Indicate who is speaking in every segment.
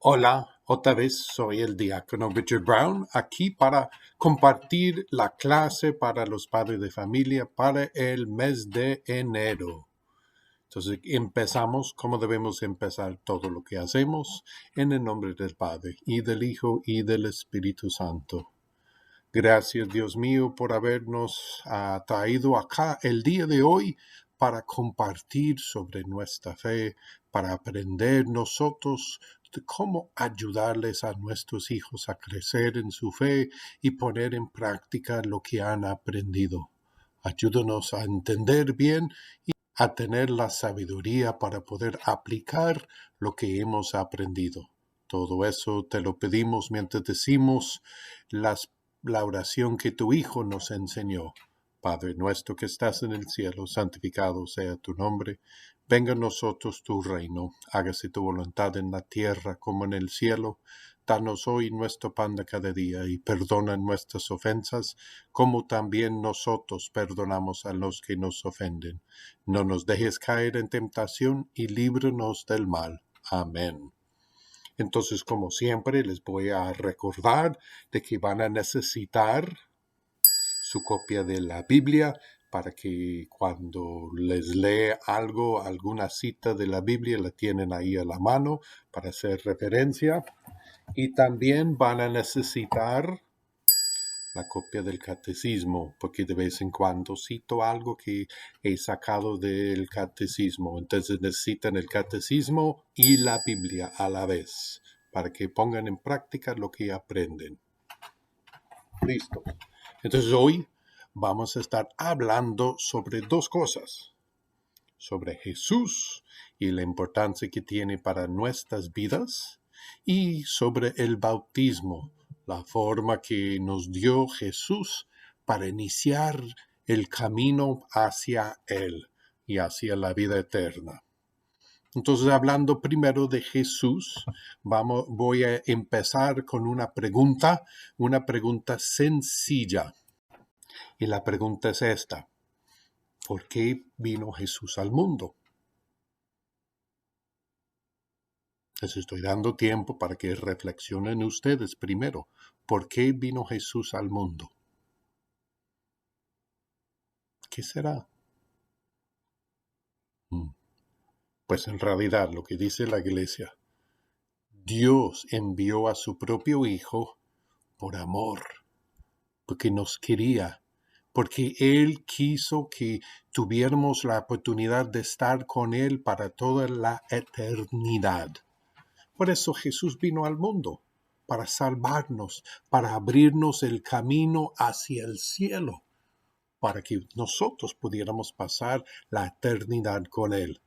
Speaker 1: Hola, otra vez soy el diácono Richard Brown, aquí para compartir la clase para los padres de familia para el mes de enero. Entonces empezamos como debemos empezar todo lo que hacemos en el nombre del Padre y del Hijo y del Espíritu Santo. Gracias, Dios mío, por habernos traído acá el día de hoy para compartir sobre nuestra fe, para aprender nosotros de cómo ayudarles a nuestros hijos a crecer en su fe y poner en práctica lo que han aprendido. Ayúdanos a entender bien y a tener la sabiduría para poder aplicar lo que hemos aprendido. Todo eso te lo pedimos mientras decimos la oración que tu Hijo nos enseñó. Padre nuestro que estás en el cielo, santificado sea tu nombre. Venga a nosotros tu reino. Hágase tu voluntad en la tierra como en el cielo. Danos hoy nuestro pan de cada día y perdona nuestras ofensas, como también nosotros perdonamos a los que nos ofenden. No nos dejes caer en tentación y líbranos del mal. Amén. Entonces, como siempre, les voy a recordar de que van a necesitar su copia de la Biblia para que cuando les lee algo, alguna cita de la Biblia, la tienen ahí a la mano para hacer referencia. Y también van a necesitar la copia del catecismo, porque de vez en cuando cito algo que he sacado del catecismo. Entonces necesitan el catecismo y la Biblia a la vez, para que pongan en práctica lo que aprenden. Listo. Entonces hoy vamos a estar hablando sobre dos cosas. Sobre Jesús y la importancia que tiene para nuestras vidas, y sobre el bautismo, la forma que nos dio Jesús para iniciar el camino hacia Él y hacia la vida eterna. Entonces, hablando primero de Jesús, voy a empezar con una pregunta sencilla. Y la pregunta es esta: ¿por qué vino Jesús al mundo? Les estoy dando tiempo para que reflexionen ustedes primero. ¿Por qué vino Jesús al mundo? ¿Qué será? Pues en realidad lo que dice la iglesia, Dios envió a su propio Hijo por amor, porque nos quería, porque Él quiso que tuviéramos la oportunidad de estar con Él para toda la eternidad. Por eso Jesús vino al mundo, para salvarnos, para abrirnos el camino hacia el cielo, para que nosotros pudiéramos pasar la eternidad con Él.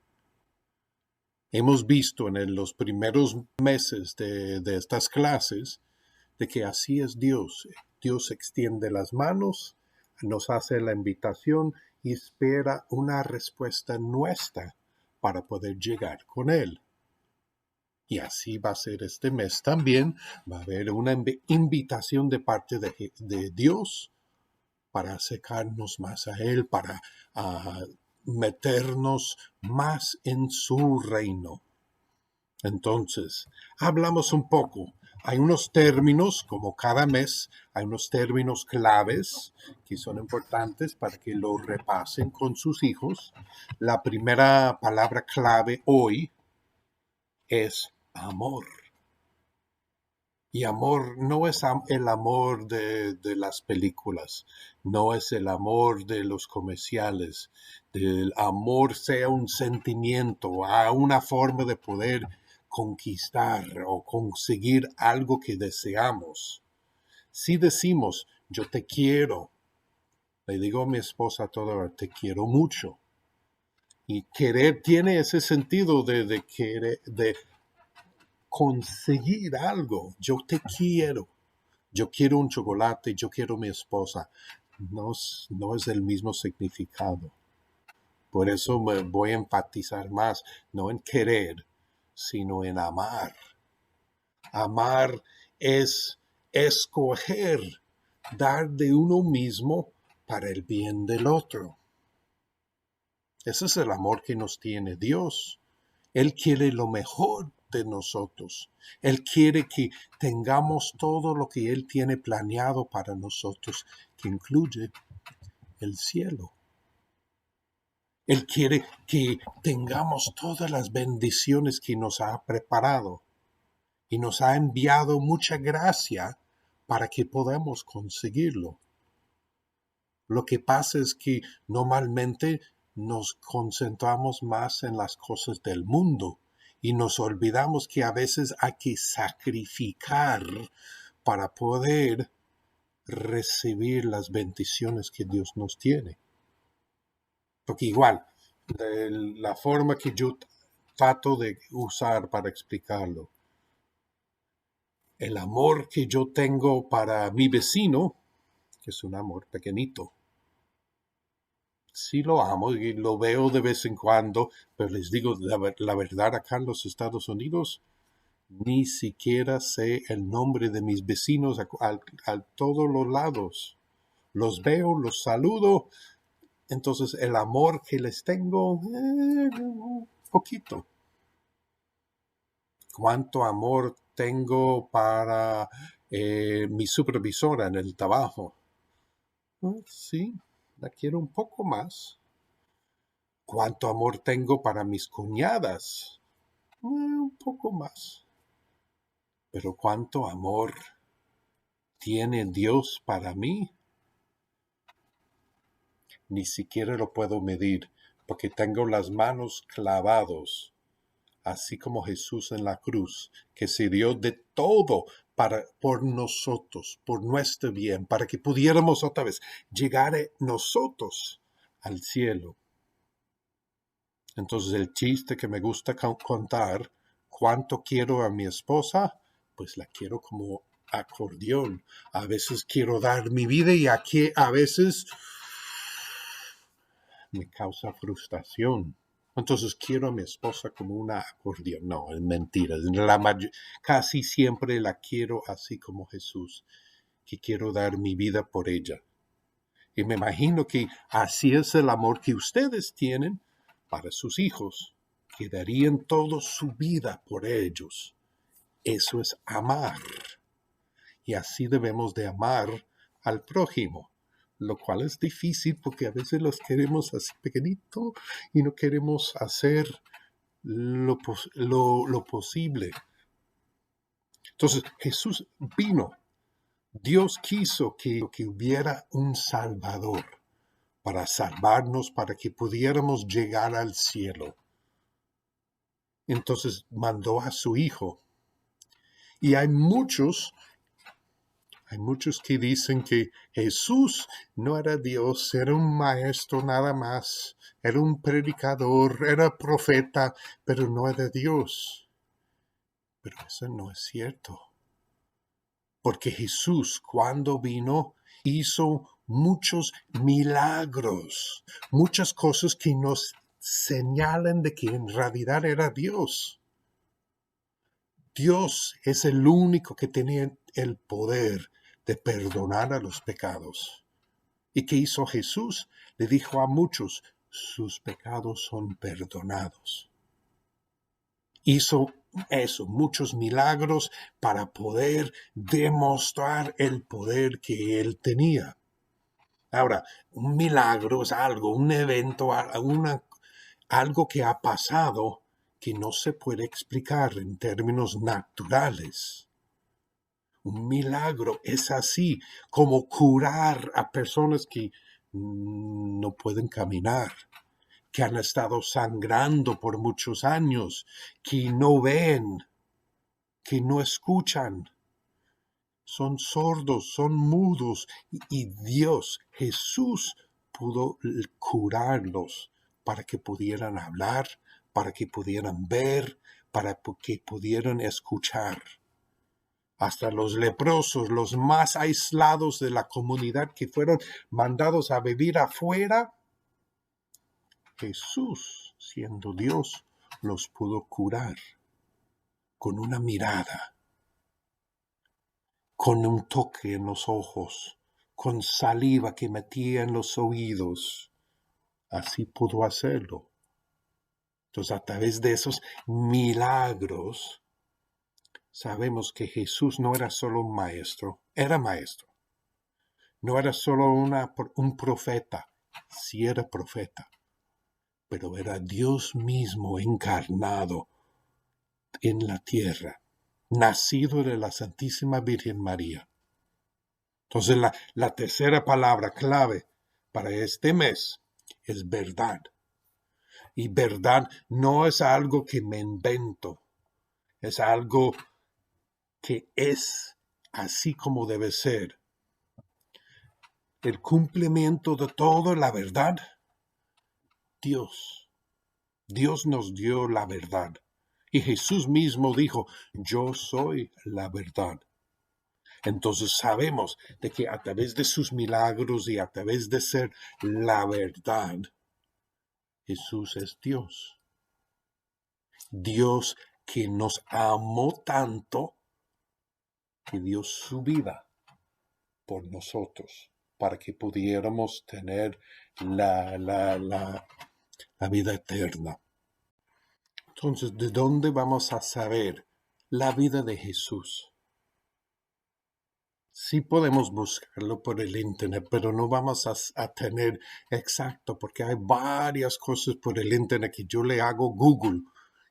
Speaker 1: Hemos visto en los primeros meses de estas clases de que así es Dios. Dios extiende las manos, nos hace la invitación y espera una respuesta nuestra para poder llegar con Él. Y así va a ser este mes también. Va a haber una invitación de parte de Dios para acercarnos más a Él, para meternos más en su reino. Entonces, hablamos un poco. Hay unos términos, como cada mes, hay unos términos claves que son importantes para que lo repasen con sus hijos. La primera palabra clave hoy es amor. Y amor no es el amor de las películas, no es el amor de los comerciales. El amor sea un sentimiento, a una forma de poder conquistar o conseguir algo que deseamos. Si decimos, yo te quiero, le digo a mi esposa toda hora, te quiero mucho. Y querer tiene ese sentido de querer, de conseguir algo. Yo te quiero. Yo quiero un chocolate, yo quiero mi esposa. No es el mismo significado. Por eso me voy a enfatizar más, no en querer, sino en amar. Amar es escoger, dar de uno mismo para el bien del otro. Ese es el amor que nos tiene Dios. Él quiere lo mejor de nosotros. Él quiere que tengamos todo lo que Él tiene planeado para nosotros, que incluye el cielo. Él quiere que tengamos todas las bendiciones que nos ha preparado y nos ha enviado mucha gracia para que podamos conseguirlo. Lo que pasa es que normalmente nos concentramos más en las cosas del mundo y nos olvidamos que a veces hay que sacrificar para poder recibir las bendiciones que Dios nos tiene. Porque igual, la forma que yo trato de usar para explicarlo, el amor que yo tengo para mi vecino, que es un amor pequeñito, sí lo amo y lo veo de vez en cuando, pero les digo la verdad, acá en los Estados Unidos ni siquiera sé el nombre de mis vecinos a todos los lados. Los veo, los saludo, entonces el amor que les tengo, poquito. ¿Cuánto amor tengo para mi supervisora en el trabajo? Sí, la quiero un poco más. ¿Cuánto amor tengo para mis cuñadas? Un poco más. Pero ¿cuánto amor tiene Dios para mí? Ni siquiera lo puedo medir, porque tengo las manos clavados, así como Jesús en la cruz, que se dio de todo por nosotros, por nuestro bien, para que pudiéramos otra vez llegar nosotros al cielo. Entonces el chiste que me gusta contar, ¿cuánto quiero a mi esposa? Pues la quiero como acordeón. A veces quiero dar mi vida y aquí a veces me causa frustración. Entonces quiero a mi esposa como una acordeón. No, es mentira. Casi siempre la quiero así como Jesús, que quiero dar mi vida por ella. Y me imagino que así es el amor que ustedes tienen para sus hijos, que darían toda su vida por ellos. Eso es amar. Y así debemos de amar al prójimo, lo cual es difícil porque a veces los queremos así pequeñito y no queremos hacer lo posible. Entonces Jesús vino. Dios quiso que hubiera un Salvador para salvarnos, para que pudiéramos llegar al cielo. Entonces mandó a su Hijo. Y hay muchos que dicen que Jesús no era Dios, era un maestro nada más, era un predicador, era profeta, pero no era Dios. Pero eso no es cierto. Porque Jesús, cuando vino, hizo muchos milagros, muchas cosas que nos señalan de que en realidad era Dios. Dios es el único que tenía el poder de perdonar a los pecados. ¿Y qué hizo Jesús? Le dijo a muchos, sus pecados son perdonados. Hizo eso, muchos milagros para poder demostrar el poder que él tenía. Ahora, un milagro es algo, un evento, algo que ha pasado que no se puede explicar en términos naturales. Un milagro es así como curar a personas que no pueden caminar, que han estado sangrando por muchos años, que no ven, que no escuchan, son sordos, son mudos, y Dios, Jesús, pudo curarlos para que pudieran hablar, para que pudieran ver, para que pudieran escuchar. Hasta los leprosos, los más aislados de la comunidad que fueron mandados a vivir afuera, Jesús, siendo Dios, los pudo curar con una mirada, con un toque en los ojos, con saliva que metía en los oídos. Así pudo hacerlo. Entonces, a través de esos milagros, sabemos que Jesús no era solo un maestro, era maestro. No era solo un profeta, sí era profeta, pero era Dios mismo encarnado en la tierra, nacido de la Santísima Virgen María. Entonces la tercera palabra clave para este mes es verdad. Y verdad no es algo que me invento, es algo que es así como debe ser. El cumplimiento de toda la verdad, Dios. Dios nos dio la verdad. Y Jesús mismo dijo, yo soy la verdad. Entonces sabemos de que a través de sus milagros y a través de ser la verdad, Jesús es Dios. Dios que nos amó tanto que dio su vida por nosotros para que pudiéramos tener la vida eterna. Entonces, ¿de dónde vamos a saber la vida de Jesús? Sí podemos buscarlo por el internet, pero no vamos a tener exacto, porque hay varias cosas por el internet que yo le hago Google.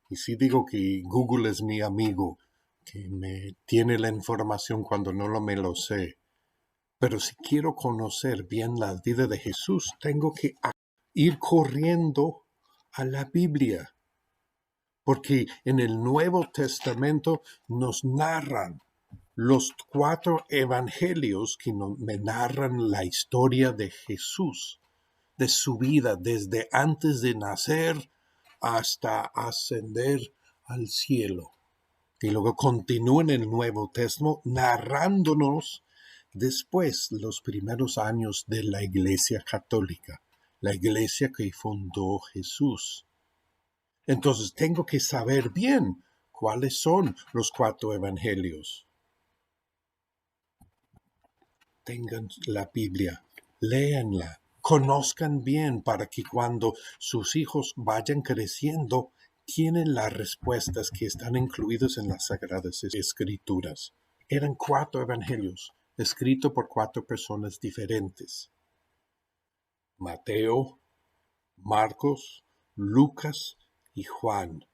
Speaker 1: Y sí digo que Google es mi amigo, que me tiene la información cuando no me lo sé. Pero si quiero conocer bien la vida de Jesús, tengo que ir corriendo a la Biblia, porque en el Nuevo Testamento nos narran los 4 evangelios que me narran la historia de Jesús, de su vida desde antes de nacer hasta ascender al cielo. Y luego continúa en el Nuevo Testamento narrándonos después los primeros años de la Iglesia Católica, la iglesia que fundó Jesús. Entonces tengo que saber bien cuáles son los 4 evangelios. Tengan la Biblia, léanla, conozcan bien para que cuando sus hijos vayan creciendo, tienen las respuestas que están incluidas en las Sagradas Escrituras. Eran 4 evangelios, escritos por 4 personas diferentes. Mateo, Marcos, Lucas y Juan.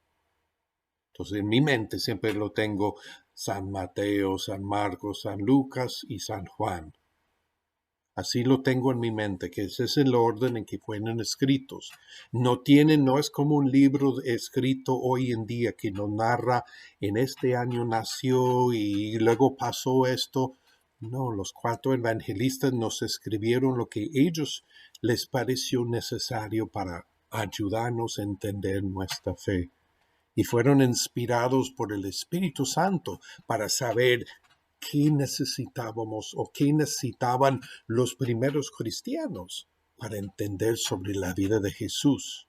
Speaker 1: Entonces en mi mente siempre lo tengo San Mateo, San Marcos, San Lucas y San Juan. Así lo tengo en mi mente, que ese es el orden en que fueron escritos. No es como un libro escrito hoy en día que nos narra en este año nació y luego pasó esto. No, los 4 evangelistas nos escribieron lo que ellos les pareció necesario para ayudarnos a entender nuestra fe. Y fueron inspirados por el Espíritu Santo para saber qué necesitábamos o qué necesitaban los primeros cristianos para entender sobre la vida de Jesús.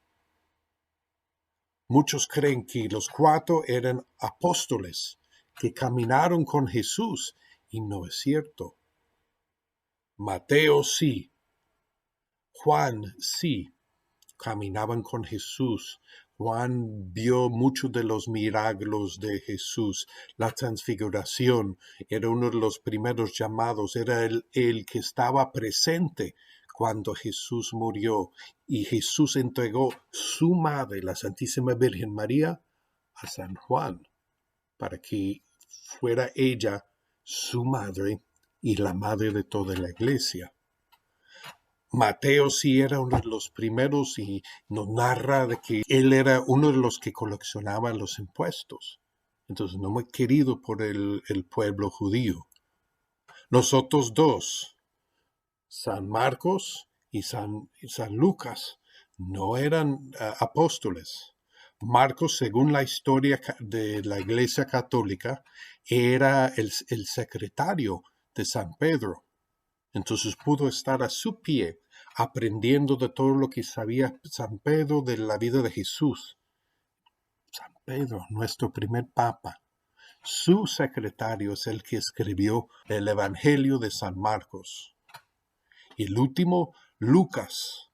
Speaker 1: Muchos creen que los 4 eran apóstoles que caminaron con Jesús y no es cierto. Mateo sí, Juan sí, caminaban con Jesús. Juan vio muchos de los milagros de Jesús. La transfiguración era uno de los primeros llamados, era el que estaba presente cuando Jesús murió y Jesús entregó su madre, la Santísima Virgen María, a San Juan para que fuera ella su madre y la madre de toda la iglesia. Mateo sí era uno de los primeros y nos narra de que él era uno de los que coleccionaba los impuestos. Entonces no muy querido por el pueblo judío. Los otros 2, San Marcos y San Lucas, no eran apóstoles. Marcos, según la historia de la Iglesia Católica, era el secretario de San Pedro. Entonces pudo estar a su pie aprendiendo de todo lo que sabía San Pedro de la vida de Jesús. San Pedro, nuestro primer papa, su secretario es el que escribió el Evangelio de San Marcos. Y el último, Lucas.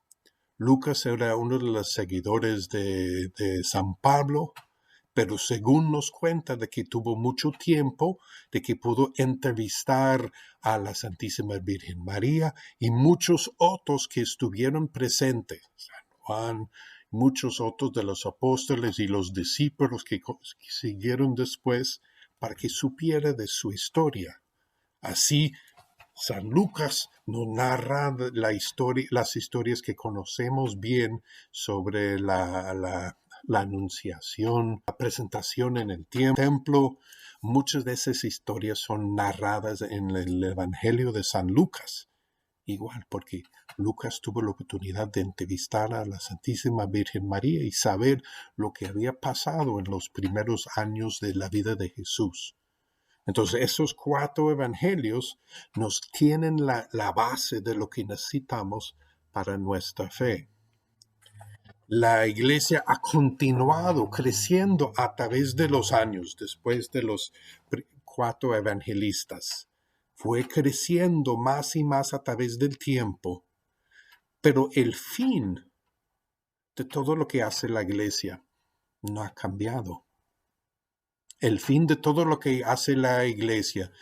Speaker 1: Lucas era uno de los seguidores de San Pablo, pero según nos cuenta de que tuvo mucho tiempo, de que pudo entrevistar a la Santísima Virgen María y muchos otros que estuvieron presentes, San Juan, muchos otros de los apóstoles y los discípulos que siguieron después, para que supiera de su historia. Así, San Lucas nos narra las historias que conocemos bien sobre la anunciación, la presentación en el templo. Muchas de esas historias son narradas en el Evangelio de San Lucas. Igual, porque Lucas tuvo la oportunidad de entrevistar a la Santísima Virgen María y saber lo que había pasado en los primeros años de la vida de Jesús. Entonces, esos 4 evangelios nos tienen la base de lo que necesitamos para nuestra fe. La iglesia ha continuado creciendo a través de los años, después de los 4 evangelistas. Fue creciendo más y más a través del tiempo, pero el fin de todo lo que hace la iglesia no ha cambiado. El fin de todo lo que hace la iglesia,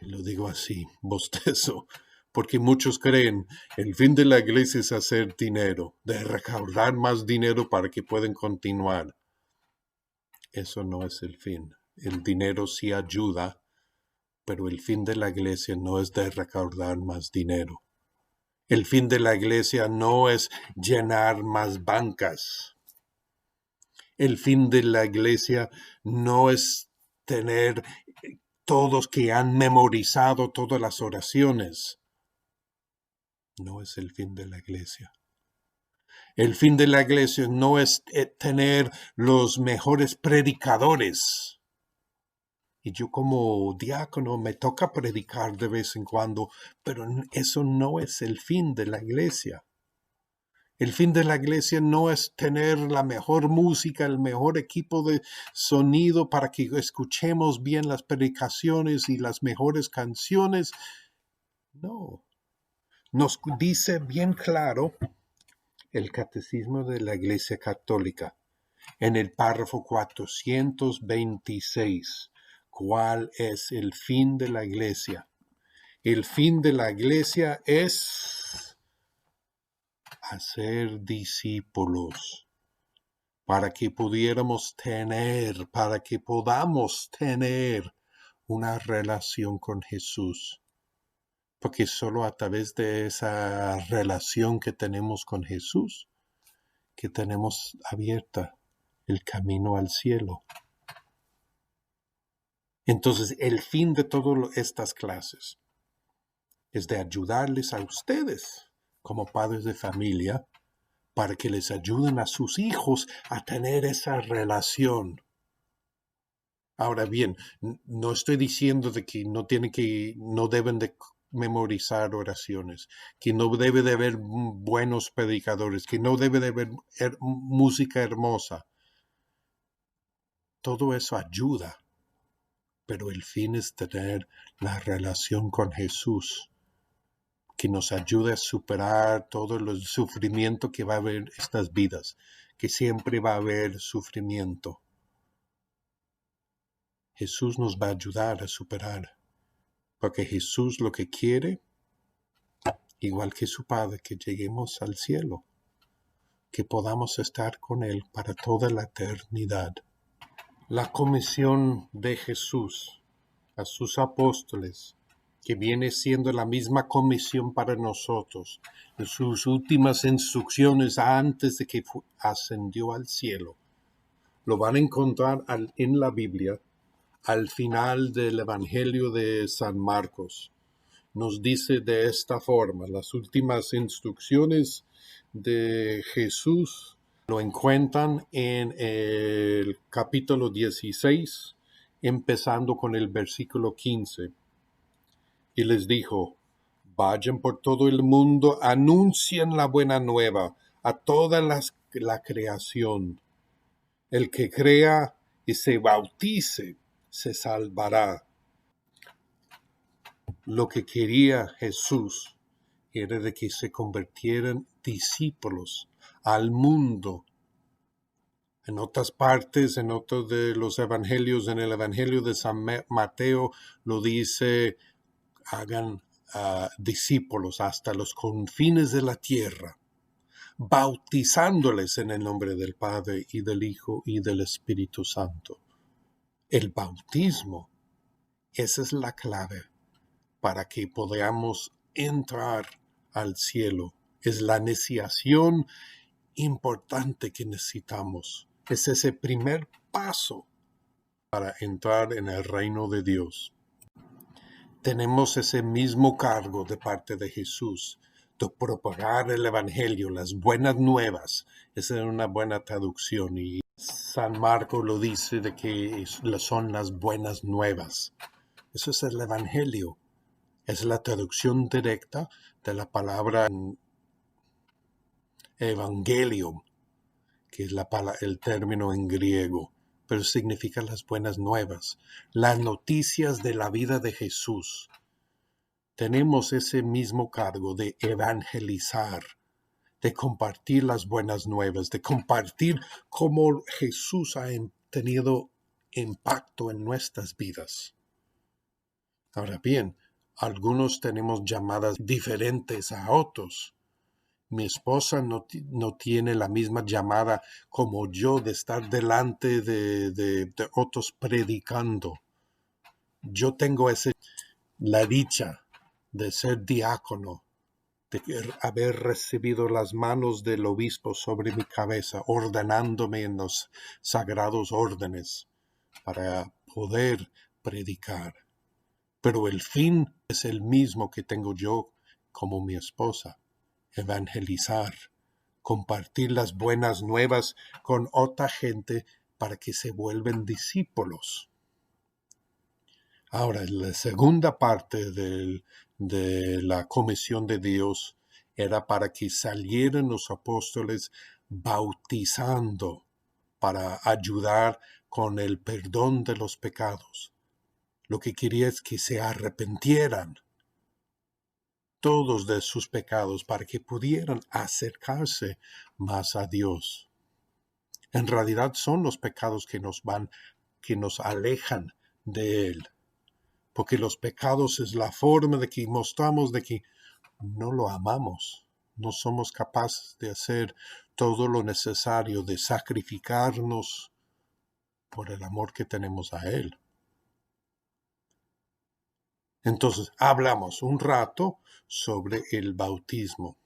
Speaker 1: lo digo así, bostezo, porque muchos creen el fin de la iglesia es hacer dinero, de recaudar más dinero para que puedan continuar. Eso no es el fin. El dinero sí ayuda, pero el fin de la iglesia no es de recaudar más dinero. El fin de la iglesia no es llenar más bancas. El fin de la iglesia no es tener todos que han memorizado todas las oraciones. No es el fin de la iglesia. El fin de la iglesia no es tener los mejores predicadores. Y yo como diácono me toca predicar de vez en cuando, pero eso no es el fin de la iglesia. El fin de la iglesia no es tener la mejor música, el mejor equipo de sonido para que escuchemos bien las predicaciones y las mejores canciones. No. Nos dice bien claro el Catecismo de la Iglesia Católica en el párrafo 426. ¿Cuál es el fin de la iglesia? El fin de la iglesia es hacer discípulos para que podamos tener una relación con Jesús. Porque solo a través de esa relación que tenemos con Jesús, que tenemos abierta el camino al cielo. Entonces, el fin de todas estas clases es de ayudarles a ustedes, como padres de familia, para que les ayuden a sus hijos a tener esa relación. Ahora bien, no estoy diciendo de que no deben de memorizar oraciones, que no debe de haber buenos predicadores, que no debe de haber música hermosa. Todo eso ayuda, pero el fin es tener la relación con Jesús, que nos ayude a superar todo el sufrimiento que va a haber en estas vidas, que siempre va a haber sufrimiento. Jesús nos va a ayudar a superar, porque Jesús lo que quiere, igual que su Padre, que lleguemos al cielo, que podamos estar con Él para toda la eternidad. La comisión de Jesús a sus apóstoles, que viene siendo la misma comisión para nosotros, en sus últimas instrucciones antes de que ascendió al cielo, lo van a encontrar en la Biblia al final del Evangelio de San Marcos. Nos dice de esta forma, las últimas instrucciones de Jesús lo encuentran en el capítulo 16, empezando con el versículo 15. Y les dijo, vayan por todo el mundo, anuncien la buena nueva a toda la creación. El que crea y se bautice, se salvará. Lo que quería Jesús era de que se convirtieran discípulos al mundo, En otras partes, en otros de los evangelios, en el evangelio de San Mateo, lo dice, hagan discípulos hasta los confines de la tierra, bautizándoles en el nombre del Padre y del Hijo y del Espíritu Santo. El bautismo, esa es la clave para que podamos entrar al cielo. Es la iniciación importante que necesitamos. Es ese primer paso para entrar en el reino de Dios. Tenemos ese mismo cargo de parte de Jesús, de propagar el Evangelio, las buenas nuevas. Esa es una buena traducción y San Marcos lo dice de que son las buenas nuevas. Eso es el Evangelio. Es la traducción directa de la palabra evangelium, que es el término en griego, pero significa las buenas nuevas, las noticias de la vida de Jesús. Tenemos ese mismo cargo de evangelizar, de compartir las buenas nuevas, de compartir cómo Jesús ha tenido impacto en nuestras vidas. Ahora bien, algunos tenemos llamadas diferentes a otros. Mi esposa no tiene la misma llamada como yo de estar delante de otros predicando. Yo tengo la dicha de ser diácono, de haber recibido las manos del obispo sobre mi cabeza, ordenándome en los sagrados órdenes para poder predicar. Pero el fin es el mismo que tengo yo como mi esposa: evangelizar, compartir las buenas nuevas con otra gente para que se vuelvan discípulos. Ahora, la segunda parte de la comisión de Dios era para que salieran los apóstoles bautizando para ayudar con el perdón de los pecados. Lo que quería es que se arrepintieran todos de sus pecados para que pudieran acercarse más a Dios. En realidad son los pecados que nos alejan de Él, porque los pecados es la forma de que mostramos de que no lo amamos, no somos capaces de hacer todo lo necesario, de sacrificarnos por el amor que tenemos a Él. Entonces, hablamos un rato sobre el bautismo.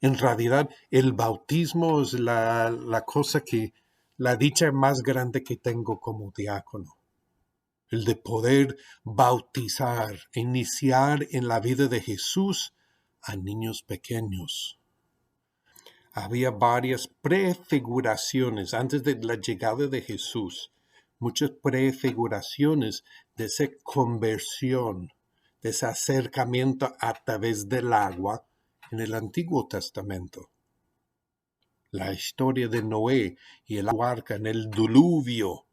Speaker 1: En realidad, el bautismo es la dicha más grande que tengo como diácono. El de poder bautizar, iniciar en la vida de Jesús a niños pequeños. Había varias prefiguraciones antes de la llegada de Jesús, muchas prefiguraciones de esa conversión, de ese acercamiento a través del agua en el Antiguo Testamento. La historia de Noé y el arca en el diluvio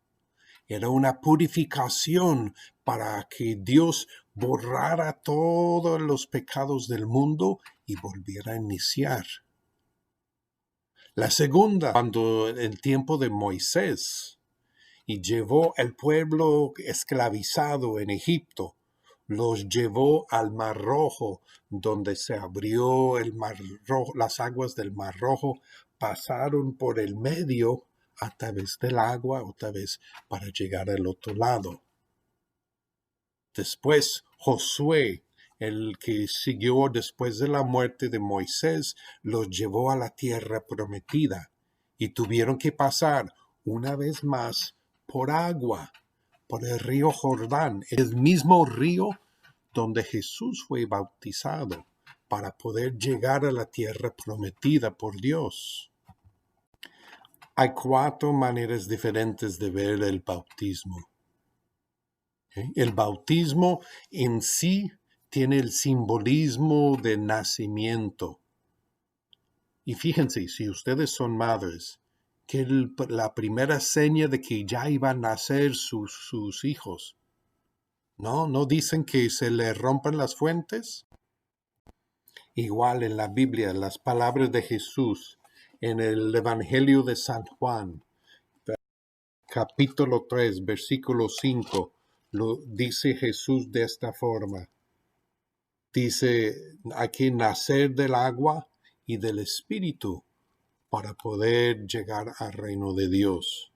Speaker 1: era una purificación para que Dios borrara todos los pecados del mundo y volviera a iniciar. La segunda, cuando en el tiempo de Moisés, y llevó el pueblo esclavizado en Egipto, los llevó al Mar Rojo, donde se abrió el Mar Rojo, las aguas del Mar Rojo pasaron por el medio a través del agua, otra vez para llegar al otro lado. Después Josué, el que siguió después de la muerte de Moisés, los llevó a la tierra prometida y tuvieron que pasar una vez más por agua, por el río Jordán, el mismo río donde Jesús fue bautizado para poder llegar a la tierra prometida por Dios. Hay 4 maneras diferentes de ver el bautismo. El bautismo en sí tiene el simbolismo de nacimiento. Y fíjense, si ustedes son madres, que la primera seña de que ya iban a nacer sus hijos, ¿no dicen que se le rompan las fuentes? Igual en la Biblia, las palabras de Jesús En el Evangelio de San Juan, capítulo 3, versículo 5, lo dice Jesús de esta forma. Dice, hay que nacer del agua y del Espíritu para poder llegar al reino de Dios.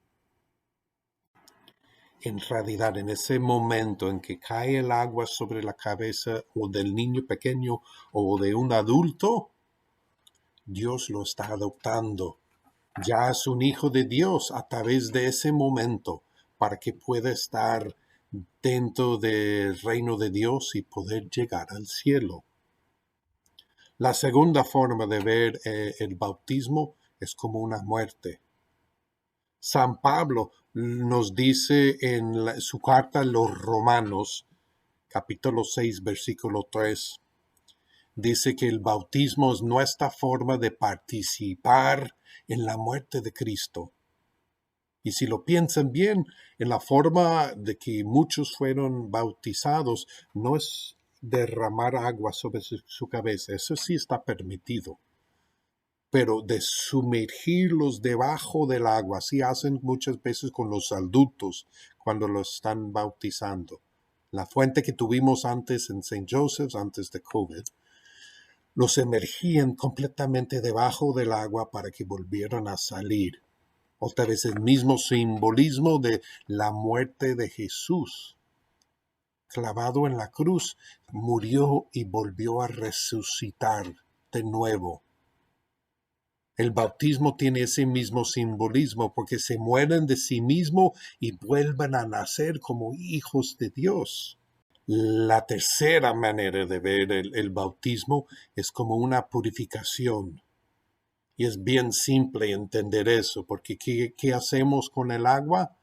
Speaker 1: En realidad, en ese momento en que cae el agua sobre la cabeza o del niño pequeño o de un adulto, Dios lo está adoptando. Ya es un hijo de Dios a través de ese momento para que pueda estar dentro del reino de Dios y poder llegar al cielo. La segunda forma de ver el bautismo es como una muerte. San Pablo nos dice en su carta a los Romanos, capítulo 6, versículo 3, dice que el bautismo es nuestra forma de participar en la muerte de Cristo. Y si lo piensan bien, en la forma de que muchos fueron bautizados, no es derramar agua sobre su cabeza, eso sí está permitido. Pero de sumergirlos debajo del agua, así hacen muchas veces con los adultos cuando los están bautizando. La fuente que tuvimos antes en St. Joseph's, antes de COVID, los emergían completamente debajo del agua para que volvieran a salir. Otra vez el mismo simbolismo de la muerte de Jesús. Clavado en la cruz, murió y volvió a resucitar de nuevo. El bautismo tiene ese mismo simbolismo porque se mueren de sí mismo y vuelven a nacer como hijos de Dios. La tercera manera de ver el bautismo es como una purificación. Y es bien simple entender eso, porque ¿qué hacemos con el agua?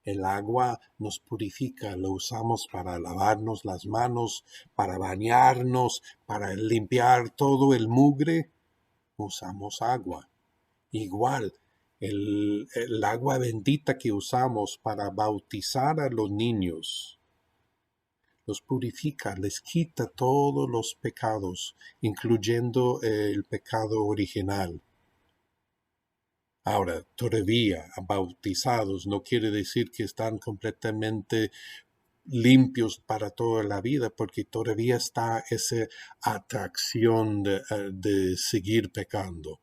Speaker 1: El agua nos purifica, lo usamos para lavarnos las manos, para bañarnos, para limpiar todo el mugre. Usamos agua. Igual, el agua bendita que usamos para bautizar a los niños los purifica, les quita todos los pecados, incluyendo el pecado original. Ahora, todavía bautizados no quiere decir que están completamente limpios para toda la vida, porque todavía está esa atracción de seguir pecando.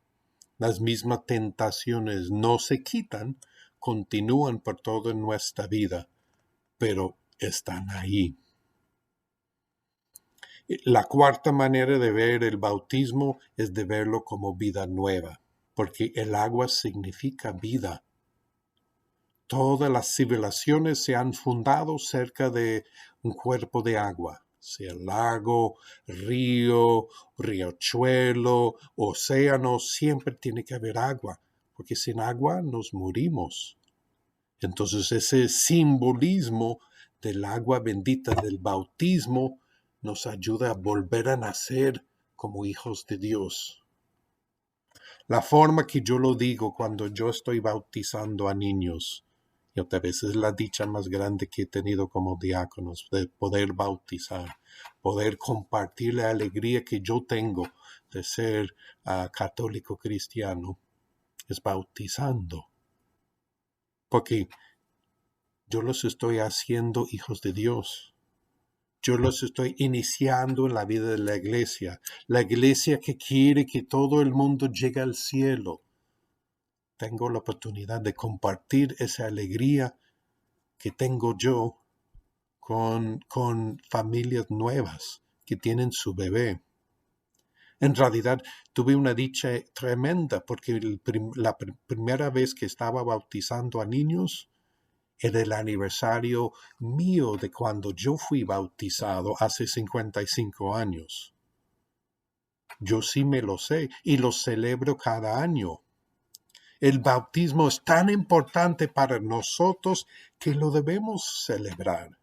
Speaker 1: Las mismas tentaciones no se quitan, continúan por toda nuestra vida, pero están ahí. La cuarta manera de ver el bautismo es de verlo como vida nueva, porque el agua significa vida. Todas las civilizaciones se han fundado cerca de un cuerpo de agua, sea lago, río, riachuelo, océano, siempre tiene que haber agua, porque sin agua nos morimos. Entonces ese simbolismo del agua bendita del bautismo nos ayuda a volver a nacer como hijos de Dios. La forma que yo lo digo cuando yo estoy bautizando a niños, y otra vez es la dicha más grande que he tenido como diáconos, de poder bautizar, poder compartir la alegría que yo tengo de ser católico cristiano, es bautizando. Porque yo los estoy haciendo hijos de Dios. Yo los estoy iniciando en la vida de la iglesia que quiere que todo el mundo llegue al cielo. Tengo la oportunidad de compartir esa alegría que tengo yo con familias nuevas que tienen su bebé. En realidad tuve una dicha tremenda porque la primera vez que estaba bautizando a niños era el aniversario mío de cuando yo fui bautizado hace 55 años. Yo sí me lo sé y lo celebro cada año. El bautismo es tan importante para nosotros que lo debemos celebrar.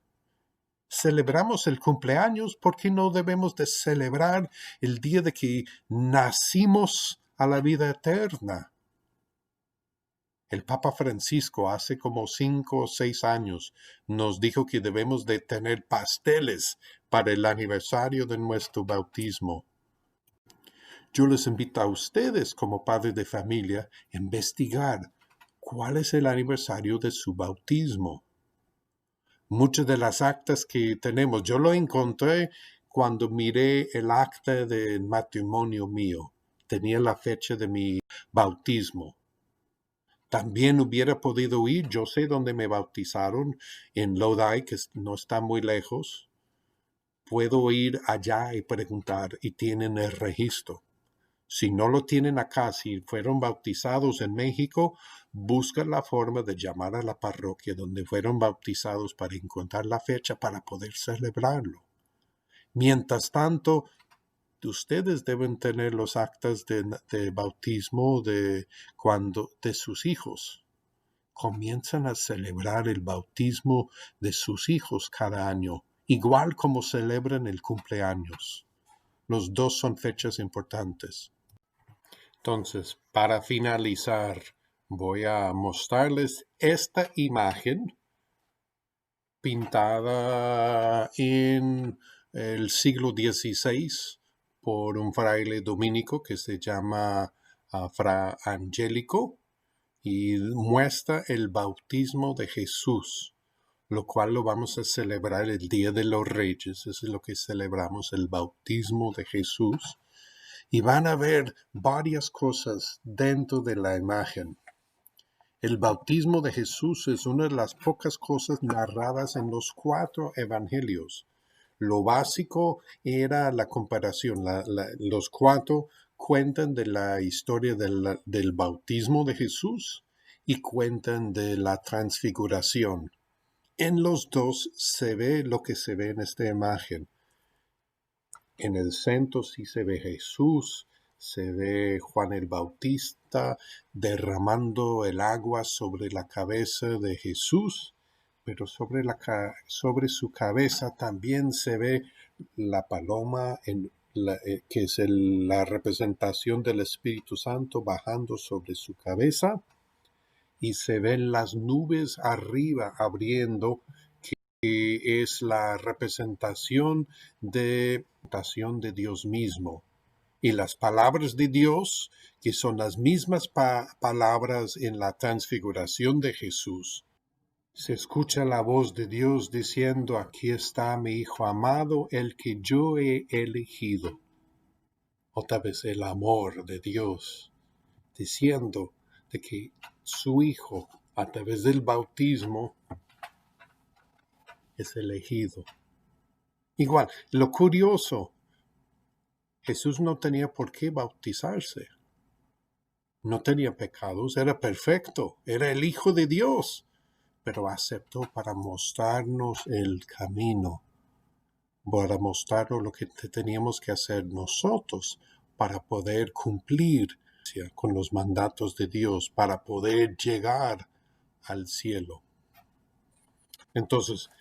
Speaker 1: Celebramos el cumpleaños, ¿por qué no debemos de celebrar el día de que nacimos a la vida eterna? El Papa Francisco hace como 5 o 6 años nos dijo que debemos de tener pasteles para el aniversario de nuestro bautismo. Yo les invito a ustedes como padres de familia a investigar cuál es el aniversario de su bautismo. Muchas de las actas que tenemos, yo lo encontré cuando miré el acta del matrimonio mío. Tenía la fecha de mi bautismo. También hubiera podido ir, yo sé dónde me bautizaron, en Lodi, que no está muy lejos. Puedo ir allá y preguntar y tienen el registro. Si no lo tienen acá, si fueron bautizados en México, busca la forma de llamar a la parroquia donde fueron bautizados para encontrar la fecha para poder celebrarlo. Mientras tanto, ustedes deben tener los actas de bautismo de sus hijos. Comienzan a celebrar el bautismo de sus hijos cada año, igual como celebran el cumpleaños. Los dos son fechas importantes. Entonces, para finalizar, voy a mostrarles esta imagen pintada en el siglo XVI por un fraile dominico que se llama Fra Angelico y muestra el bautismo de Jesús, lo cual lo vamos a celebrar el Día de los Reyes. Eso es lo que celebramos, el bautismo de Jesús. Y van a ver varias cosas dentro de la imagen. El bautismo de Jesús es una de las pocas cosas narradas en los 4 evangelios. Lo básico era la comparación. Los 4 cuentan de la historia del bautismo de Jesús y cuentan de la transfiguración. En los 2 se ve lo que se ve en esta imagen. En el centro sí se ve Jesús, se ve Juan el Bautista derramando el agua sobre la cabeza de Jesús, pero sobre su cabeza también se ve la paloma, que es la representación del Espíritu Santo bajando sobre su cabeza, y se ven las nubes arriba abriendo, que es la representación de Dios mismo. Y las palabras de Dios, que son las mismas palabras en la transfiguración de Jesús. Se escucha la voz de Dios diciendo, aquí está mi Hijo amado, el que yo he elegido. Otra vez el amor de Dios, diciendo de que su Hijo, a través del bautismo, es elegido. Igual, lo curioso, Jesús no tenía por qué bautizarse. No tenía pecados, era perfecto, era el Hijo de Dios, pero aceptó para mostrarnos el camino, para mostrarnos lo que teníamos que hacer nosotros para poder cumplir con los mandatos de Dios, para poder llegar al cielo. Entonces,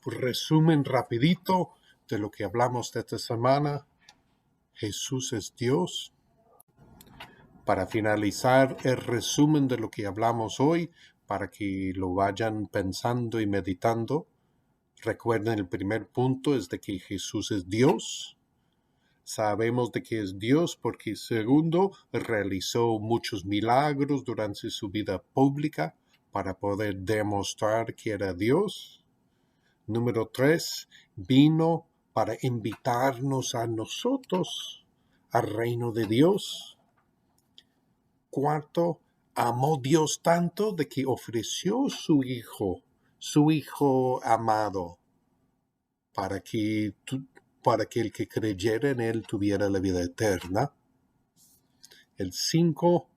Speaker 1: resumen rapidito de lo que hablamos de esta semana. Jesús es Dios. Para finalizar el resumen de lo que hablamos hoy, para que lo vayan pensando y meditando, recuerden el primer punto es de que Jesús es Dios. Sabemos de que es Dios porque segundo, realizó muchos milagros durante su vida pública para poder demostrar que era Dios. Número 3, vino para invitarnos a nosotros al reino de Dios. Cuarto, amó Dios tanto de que ofreció su Hijo amado, para que el que creyera en él tuviera la vida eterna. El 5,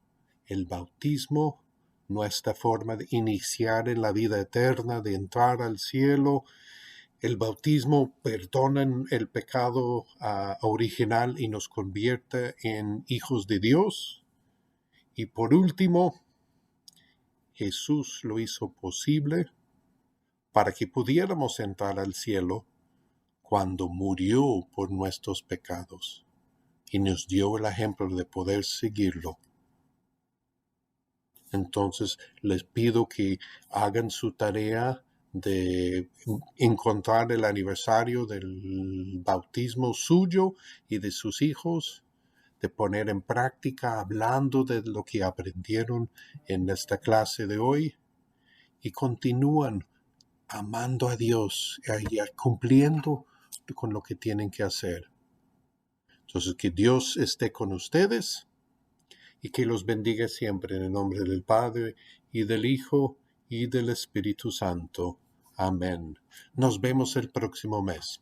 Speaker 1: el bautismo, nuestra forma de iniciar en la vida eterna, de entrar al cielo. El bautismo perdona el pecado original y nos convierte en hijos de Dios. Y por último, Jesús lo hizo posible para que pudiéramos entrar al cielo cuando murió por nuestros pecados y nos dio el ejemplo de poder seguirlo. Entonces les pido que hagan su tarea de encontrar el aniversario del bautismo suyo y de sus hijos, de poner en práctica, hablando de lo que aprendieron en esta clase de hoy y continúan amando a Dios y cumpliendo con lo que tienen que hacer. Entonces, que Dios esté con ustedes y que los bendiga siempre en el nombre del Padre y del Hijo y del Espíritu Santo. Amén. Nos vemos el próximo mes.